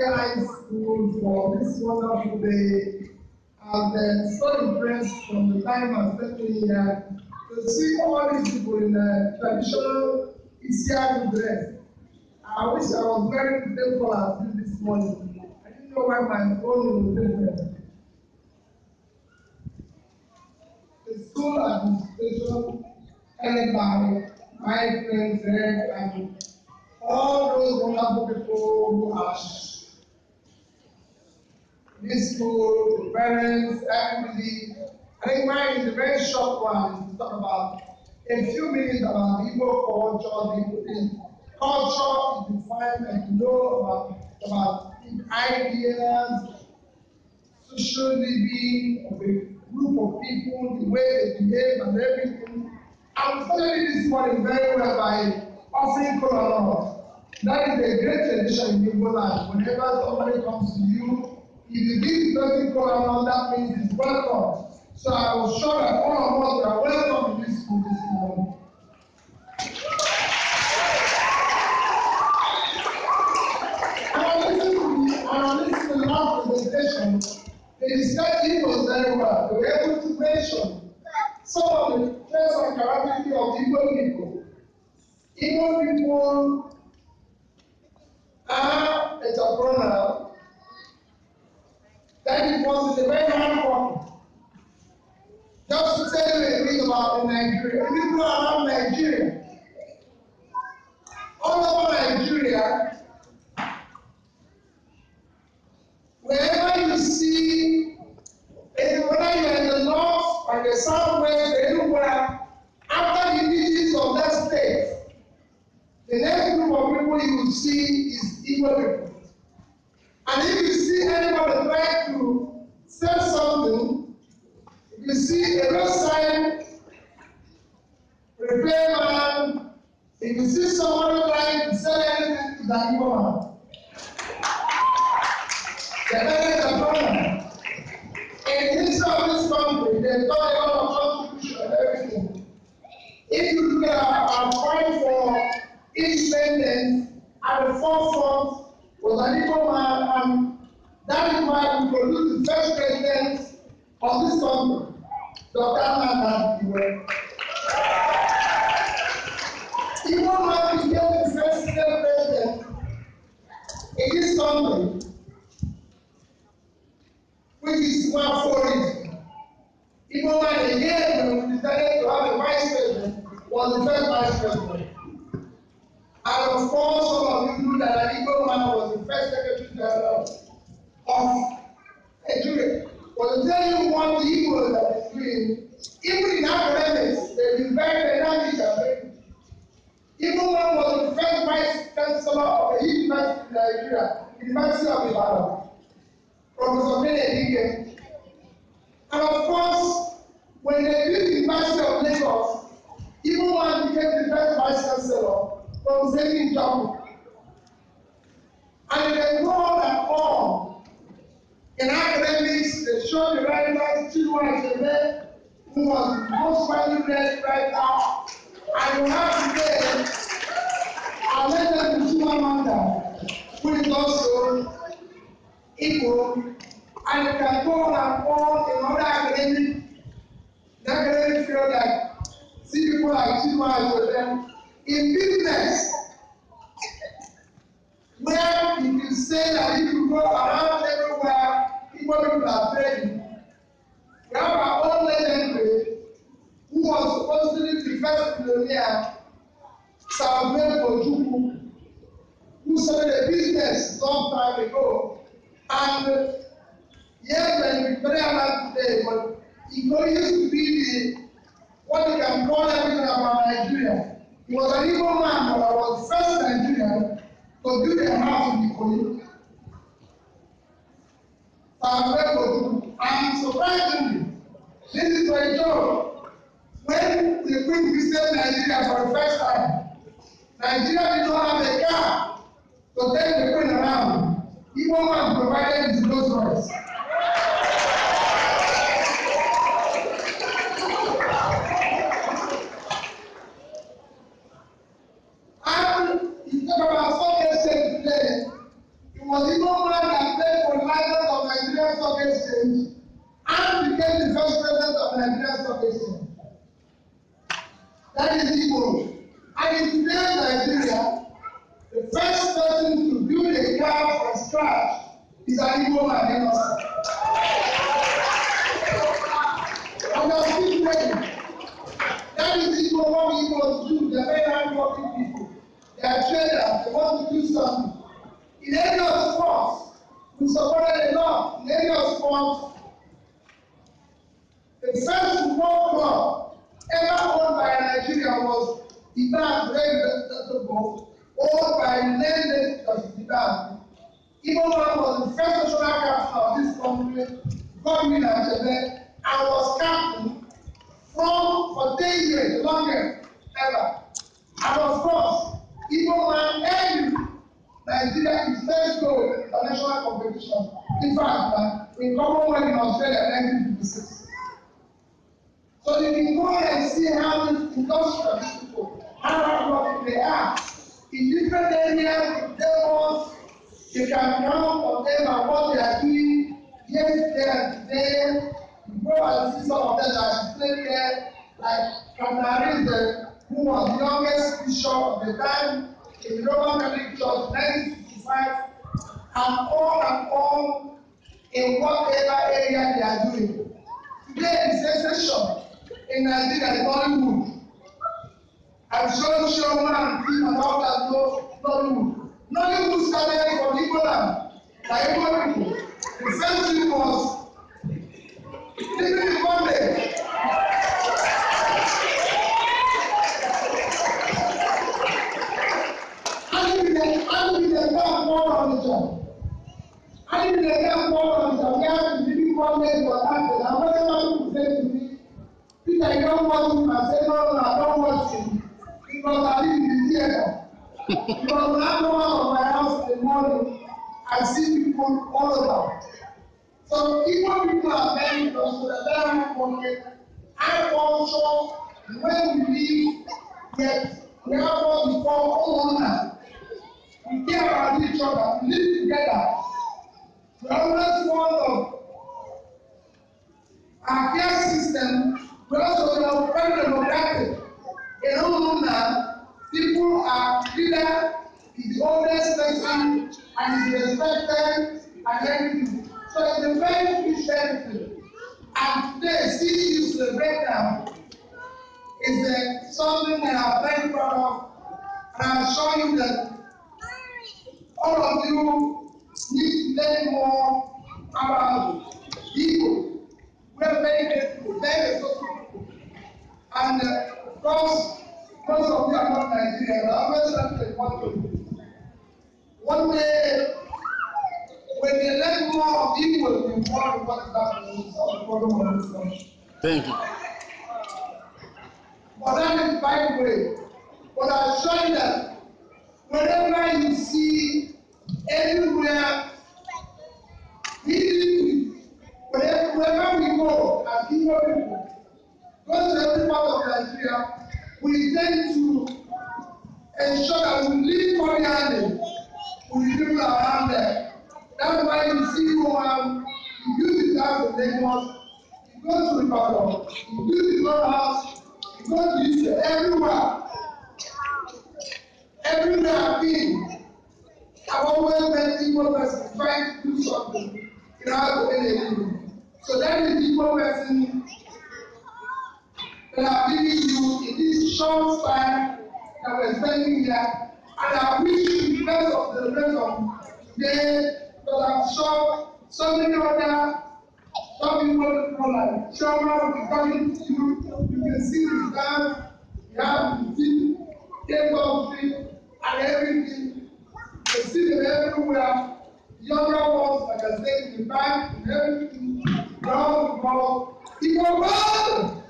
AI School for this wonderful day. And so impressed from the time I stepped in here to see all these people in traditional Isiagu dress. I wish I was wearing the same color as this morning. I didn't know why my own was different. The school administration, headed by my friends there and all those wonderful people who are this school, the parents, everybody. I think mine is a very short one to talk about a few minutes about Igbo culture, the culture is defined and to know about ideas, social living of a group of people, the way they behave and everything. I'm studying this morning very well by offering kola. That is a great tradition in Igbo land. Whenever somebody comes to you, if you give the person kola, that means it's welcome. So I was sure that all of us are welcome in this school this morning. And I listened to the last presentation. They described Igbo very well. They were able to mention some of the traits and characteristics of Igbo people. Igbo people are entrepreneurial. That it was a very hard work. Just to tell you a bit about Nigeria. People around Nigeria. All over Nigeria, wherever you see, whether you are in the north or the southwest, anywhere, after the digits of that state, the next group of people you will see is Igbo people. And if you see anybody trying to sell something, if you see a roadside repairman, if you see someone trying to sell anything, it's an Igbo man. The parents are problem. In the history of this country, they've done a lot of contribution and everything. If you look at our point for independence, at the forefront was an Igbo man, and that is why we produced the first president of this country, Dr. Nnamdi Azikiwe. Igbo man became the first president in this country, which is one for it. Igbo man again, when we decided to have a vice president, was the first vice president. And of course, some of you know that Igbo man was the first secretary general of Nigeria. But to tell you what the Igbo that is doing, even in academics, they've been very dynamic and very. Igbo man was the first vice chancellor of the University of Nigeria, University of Ibadan, Professor Benedict. And of course, when they built the University of Lagos, Igbo man became the first vice chancellor from Zenith Job. And they go on and on. In academics, they show the writers, Chinua Achebe, who was the most widely read writer. And you have today, our legend Chimamanda, who is also Igbo. And you can go on and on in other academic field like see people like Chinua Achebe. In business, where if you say that if you go around everywhere, people are trading. We have our own legendary who was supposed to be the first millionaire, Samuel Ojukwu, who started a business long time ago. And yes, when we pray about today, but he used to be the what you can call everything about Nigeria. He was an Igbo man, but I was the first Nigerian to build a house in Ikoyi. And surprisingly, this is my job. When the Queen visited Nigeria for the first time, Nigeria did not have a car to take the Queen around. Igbo man provided his Rolls Royce. And he talked about something today. It was Igbo man became the first president of Nigeria Stock Exchange. That is Igbo. And in today's Nigeria, the first person to build a car from scratch is an Igbo man, innocent. And they are still waiting. That is Igbo, what we Igbos do. They are very hardworking people. They are traders. They want to do something. In any of sports, we supported a lot. In any of sports, the first football club ever owned by Nigeria was Iban Basketball, owned by Nene Iban. Igbo was the first national captain of this country, Godwin Achebe, and was captain for 10 years, the longest ever. And of course, Igbo man earned Nigeria his first goal in international competition. In fact, in Commonwealth in Australia in 1956. So you can go and see how these industrial people, how hardworking they are. In different areas, devils, you can count on them and what they are doing yesterday and today. You go and see some of them that displayed there, like Cantarizze, who was the youngest bishop of the time in the Roman Catholic Church, 1965, and all in whatever area they are doing. Today is essential in Nigeria, Nollywood. I'm sure Shoma and team about that Nollywood. Nollywood started from Igbo land, by Igbo people. The first thing was living in bondage. I live in the camp more on the job. I live in the camp more on the job. We have to live in bondage for that. And whatever people say to me, Peter, you don't watch him. I say, no, I don't watch him. Because I live in the theater. Because when I go out of my house in the morning, I see people all over. So Igbo people are very industrial, they're very hardworking. I also, when we live, yet we have what we call homeowners. We care about each other, we live together. We always want our care system, we also very democratic. In homeowner, people are leader is the oldest person and is respected and everything. So it's a very efficient thing. And today, see you celebrate now is something that I'm very proud of. And I'm showing that all of you need to learn more about people. We're very grateful, very social. And of course, most of you are not Nigerians. I always have to one thing. One day, when they learn more of people, they want what is happening on the problem of this country. Thank you. But that is by the way. But I'm showing that whenever you see everywhere, wherever we go as people, go to every part of Nigeria, we tend to ensure that we live cordially with the people around there. That's why you see woman, you use it as a neighbor, you go to the Ibadan, you use the house, you go to Israel, everywhere. Everywhere I've been, I've always met Igbo person trying to do something in order to make a living. So that is the Igbo person that I'm giving you in this short time that we're spending here. And I wish you the best of the rest of today, because I'm sure so many other people like Shoma will be coming to you. You can see the dance, you have to see table street and everything. You see them everywhere. Younger ones, like I said, in the back and everything. Round the ball. Igbo world!